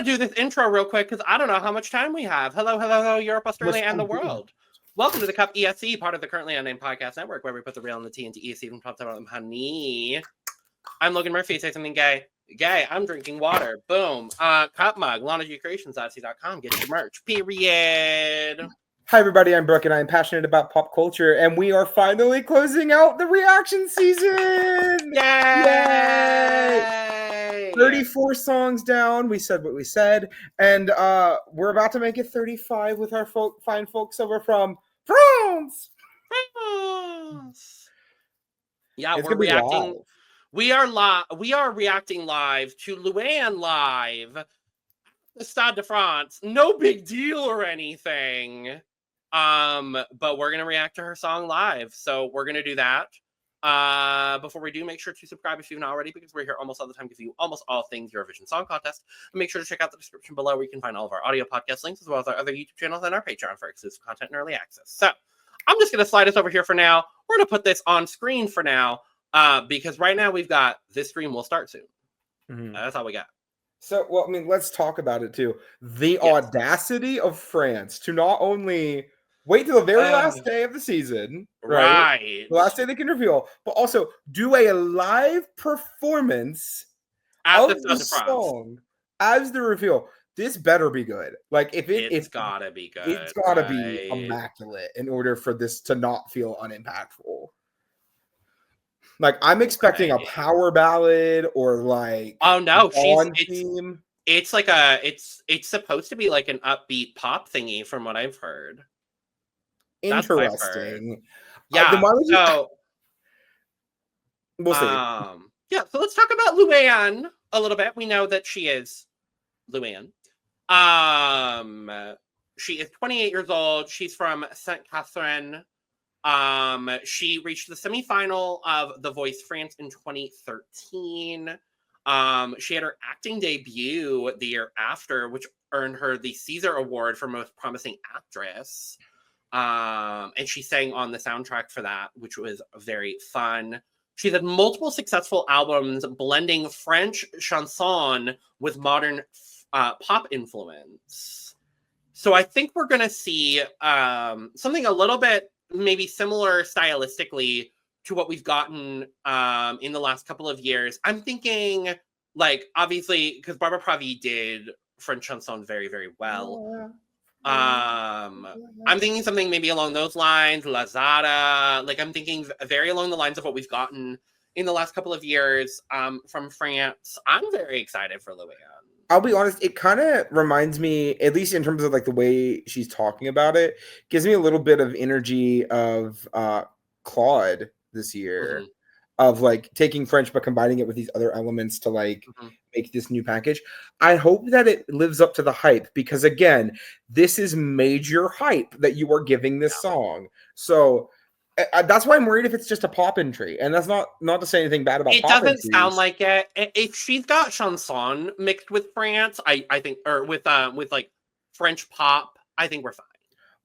to do this intro real quick because I don't know how much time we have. Hello, Europe, Australia, and the world. Welcome to the CUP ESC, part of the Currently Unnamed Podcast Network, where we put the real and the tea into ESC from top to bottom. Honey, I'm Logan Murphy. Say something gay. Gay, I'm drinking water. Boom. Cup mug, LanaGCreations.com. Get your merch. Period. Hi, everybody. I'm Brooke, and I'm passionate about pop culture, and we are finally closing out the reaction season! Yay! 34 songs down. We said what we said, and we're about to make it 35 with our fine folks over from France! Yeah, it's we're reacting. Live. We are reacting live to Louane live. The Stade de France. No big deal or anything. But we're gonna react to her song live. So we're gonna do that. Before we do, make sure to subscribe if you've not already, because we're here almost all the time to give you almost all things Eurovision Song Contest. And make sure to check out the description below where you can find all of our audio podcast links, as well as our other YouTube channels and our Patreon for exclusive content and early access. So I'm just gonna slide us over here for now. We're gonna put this on screen for now. Because right now we've got this stream will start soon. That's all we got. So, well, I mean, let's talk about it too. The audacity of France to not only wait till the very last day of the season, right? The last day they can reveal, but also do a live performance of the song as the reveal. This better be good. Like, it's gotta be good. It's gotta be immaculate in order for this to not feel unimpactful. Like, I'm expecting a power ballad or like it's like it's supposed to be like an upbeat pop thingy from what I've heard. Interesting. Yeah. So we'll see. Yeah, so let's talk about Louane a little bit. We know that she is Louane. She is 28 years old. She's from Saint Catherine. She reached the semifinal of The Voice France in 2013. She had her acting debut the year after, which earned her the Caesar Award for Most Promising Actress. And she sang on the soundtrack for that, which was very fun. She's had multiple successful albums blending French chanson with modern pop influence. So I think we're going to see something a little bit maybe similar stylistically to what we've gotten in the last couple of years. I'm thinking, like, obviously, because Barbara Pravi did French chanson very, very well. I'm thinking something maybe along those lines, Lazada. Like, I'm thinking very along the lines of what we've gotten in the last couple of years from France. I'm very excited for Louane. I'll be honest, it kind of reminds me, at least in terms of like the way she's talking about it, gives me a little bit of energy of Claude this year, of like taking French but combining it with these other elements to like make this new package. I hope that it lives up to the hype, because again, this is major hype that you are giving this song. So that's why I'm worried if it's just a pop entry, and that's not to say anything bad about. It doesn't sound like it. If she's got chanson mixed with France, I think, or with like French pop, I think we're fine.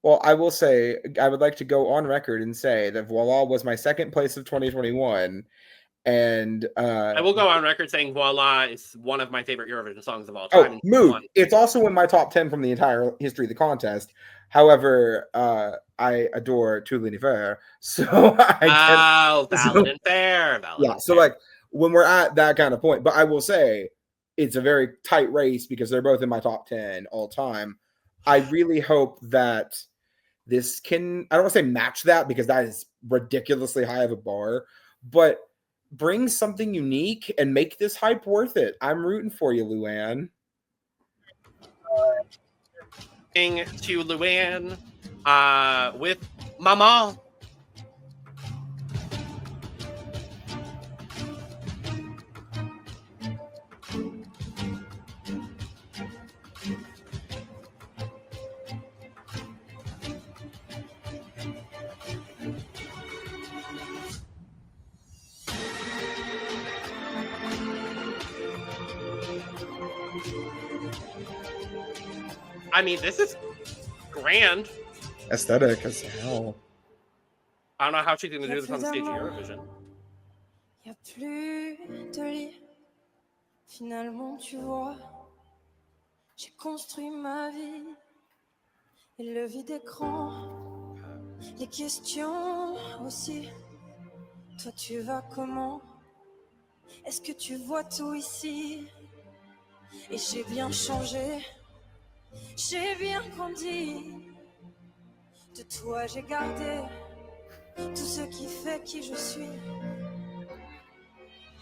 Well, I will say, I would like to go on record and say that Voila was my second place of 2021, and I will go on record saying Voila is one of my favorite Eurovision songs of all time. Oh, Mood! It's also in my top 10 from the entire history of the contest. However, I adore Tout l'univers, so valid and fair. So like when we're at that kind of point, but I will say it's a very tight race because they're both in my top 10 all time. I really hope that this can, I don't want to say match that because that is ridiculously high of a bar, but bring something unique and make this hype worth it. I'm rooting for you, Louane. To Louane with Maman. I mean, this is grand. Aesthetic as hell. I don't know how she's going to do this on the stage of Eurovision. Y a plus de lit. Finalement, tu vois, J'ai construit ma vie et le vide écran, les questions aussi. Toi tu vas comment? Est-ce que tu vois tout ici? Et j'ai bien changé, j'ai bien grandi. De toi j'ai gardé tout ce qui fait qui je suis.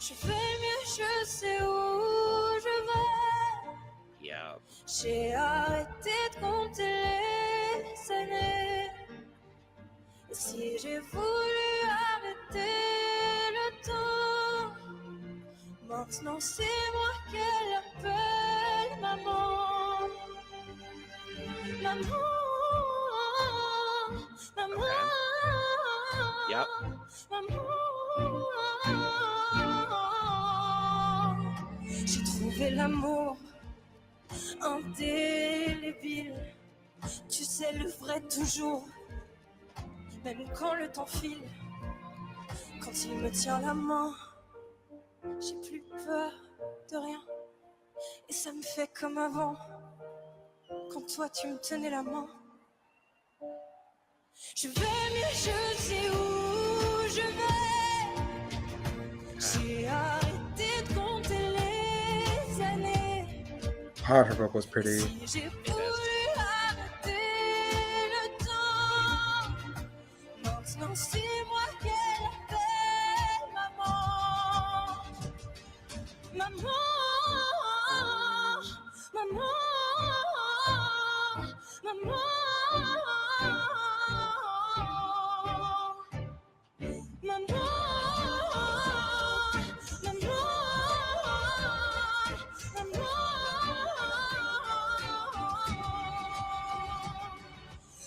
Je vais mieux, je sais où je vais. Yeah. J'ai arrêté de compter les années. Et si j'ai voulu arrêter le temps, maintenant c'est moi qu'elle appelle maman. Maman, maman, Yep. maman. J'ai trouvé l'amour indélébile. Tu sais, le vrai toujours, même quand le temps file. Quand il me tient la main, j'ai plus peur de rien. Et ça me fait comme avant, quand toi tu me tenais la main. Je vais mieux, je sais où je vais. J'ai arrêté de compter les années. God, her vocal's pretty. Si j'ai voulu arrêter le temps, maintenant c'est moi qu'elle appelle maman. Maman, maman, maman, maman,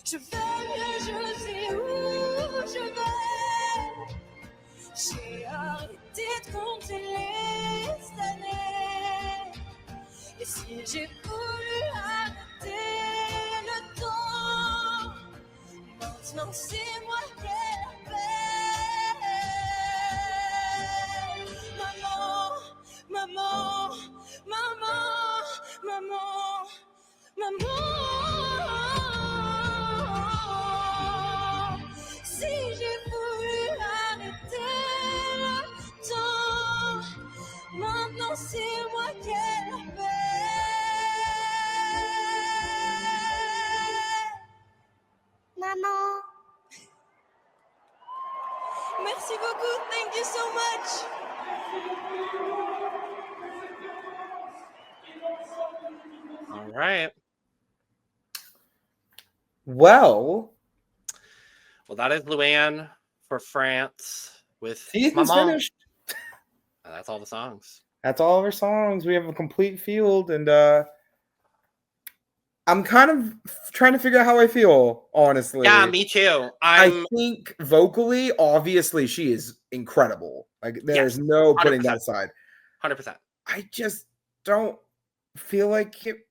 je vais mieux, je sais où je vais. J'ai arrêté de compter les années. Et si j'ai voulu arrêter le temps, maintenant c'est moi qu'elle appelle maman, maman, maman, maman, maman. Si j'ai voulu arrêter le temps, maintenant c'est moi qu'elle appelle. Maman. Merci beaucoup. Thank you so much. All right. Well, that is Louane for France with season's Maman. finished. That's all the songs. That's all of our songs. We have a complete field, and I'm kind of trying to figure out how I feel, honestly. Yeah, me too. I think vocally, obviously, she is incredible. Like, there's no putting 100%. that aside. 100%. I just don't feel like it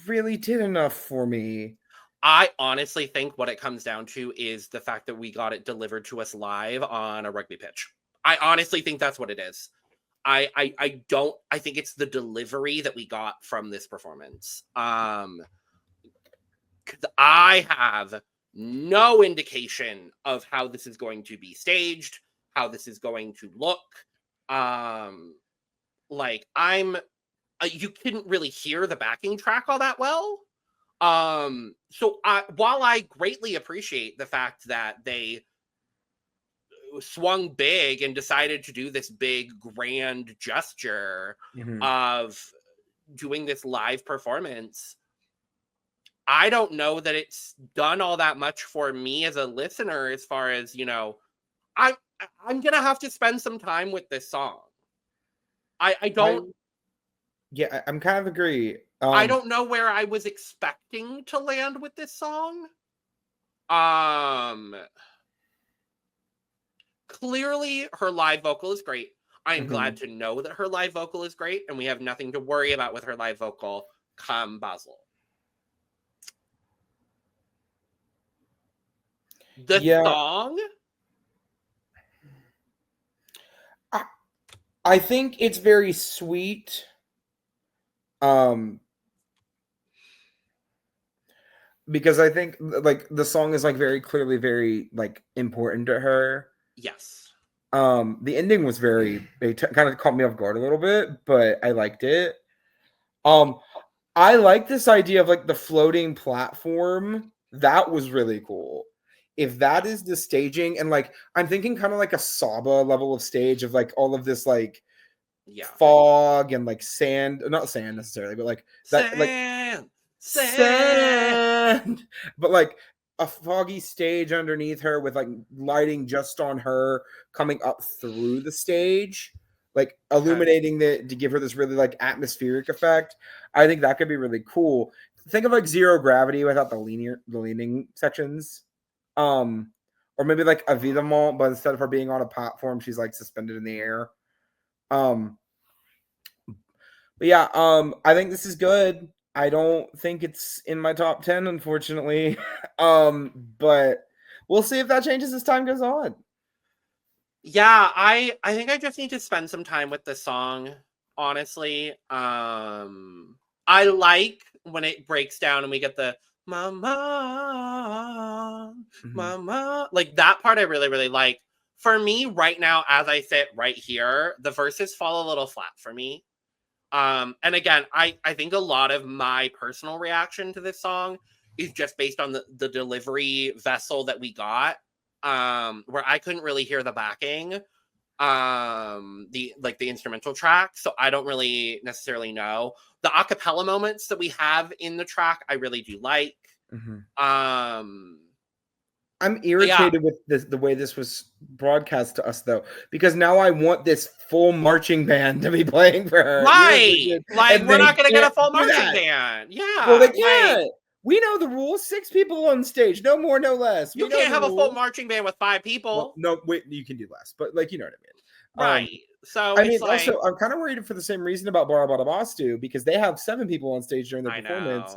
really did enough for me. I honestly think what it comes down to is the fact that we got it delivered to us live on a rugby pitch. I honestly think that's what it is. I think it's the delivery that we got from this performance. 'Cause I have no indication of how this is going to be staged, how this is going to look. You couldn't really hear the backing track all that well. So while I greatly appreciate the fact that they swung big and decided to do this big grand gesture of doing this live performance, I don't know that it's done all that much for me as a listener, as far as, I'm gonna have to spend some time with this song. I'm kind of agree. I don't know where I was expecting to land with this song. Clearly her live vocal is great. I'm glad to know that her live vocal is great, and we have nothing to worry about with her live vocal come Basel. The song? I think it's very sweet. because I think like the song is like very clearly very like important to her. Yes. The ending was very kind of caught me off guard a little bit, but I liked it. I like this idea of like the floating platform. That was really cool. If that is the staging, and like I'm thinking kind of like a Saba level of stage of like all of this like fog and like sand, not sand necessarily, but like that sand, but like a foggy stage underneath her with like lighting just on her coming up through the stage, like illuminating to give her this really like atmospheric effect. I think that could be really cool. Think of like Zero Gravity without the leaning sections. Or maybe like a Vidamont, but instead of her being on a platform, she's like suspended in the air. But yeah, I think this is good. I don't think it's in my top 10, unfortunately. But we'll see if that changes as time goes on. Yeah, I think I just need to spend some time with this song, honestly. I like when it breaks down and we get the Mama, Mama, like that part I really, really like. For me, right now, as I sit right here, the verses fall a little flat for me. And again, I think a lot of my personal reaction to this song is just based on the delivery vessel that we got, where I couldn't really hear the backing, the instrumental track, so I don't really necessarily know. The acapella moments that we have in the track I really do like. I'm irritated with the way this was broadcast to us, though, because now I want this full marching band to be playing for her. Right. Like, we're not going to get a full marching band. Yeah. Well, they can't. Like, we know the rules. 6 people on stage. No more, no less. You can't have a full marching band with 5 people. Well, no, wait, you can do less. But, like, you know what I mean. Right. So, I mean, like, also, I'm kind of worried for the same reason about Barabastu, because they have 7 people on stage during the performance.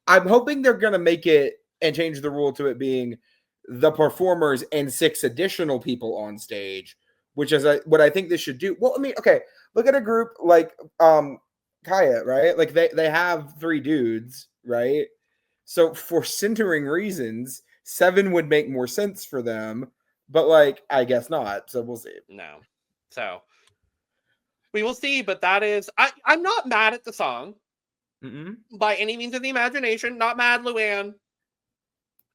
I'm hoping they're going to make it and change the rule to it being the performers and 6 additional people on stage, which is what I think this should do. Well, I mean, okay, look at a group like Kaya, right? Like they have 3 dudes, right? So for centering reasons, 7 would make more sense for them, but like I guess not. So we'll see. No. So we will see, but that is I'm not mad at the song. By any means of the imagination. Not mad, Louane.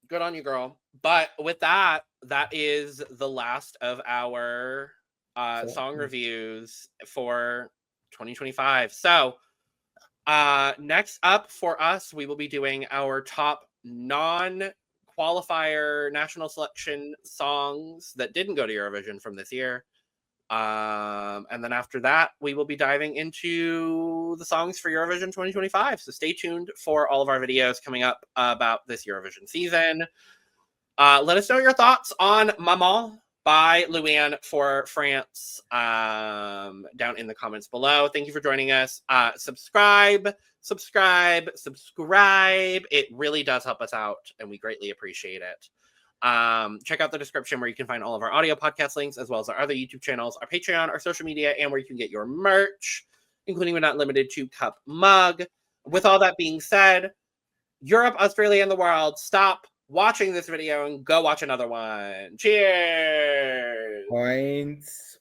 Good on you, girl. But with that, that is the last of our song reviews for 2025. So next up for us, we will be doing our top non-qualifier national selection songs that didn't go to Eurovision from this year. And then after that, we will be diving into the songs for Eurovision 2025. So stay tuned for all of our videos coming up about this Eurovision season. Let us know your thoughts on Maman by Louane for France down in the comments below. Thank you for joining us. Subscribe. It really does help us out, and we greatly appreciate it. Check out the description where you can find all of our audio podcast links, as well as our other YouTube channels, our Patreon, our social media, and where you can get your merch, including but not limited to Cup mug. With all that being said, Europe, Australia, and the world, stop watching this video and go watch another one. Cheers! Points.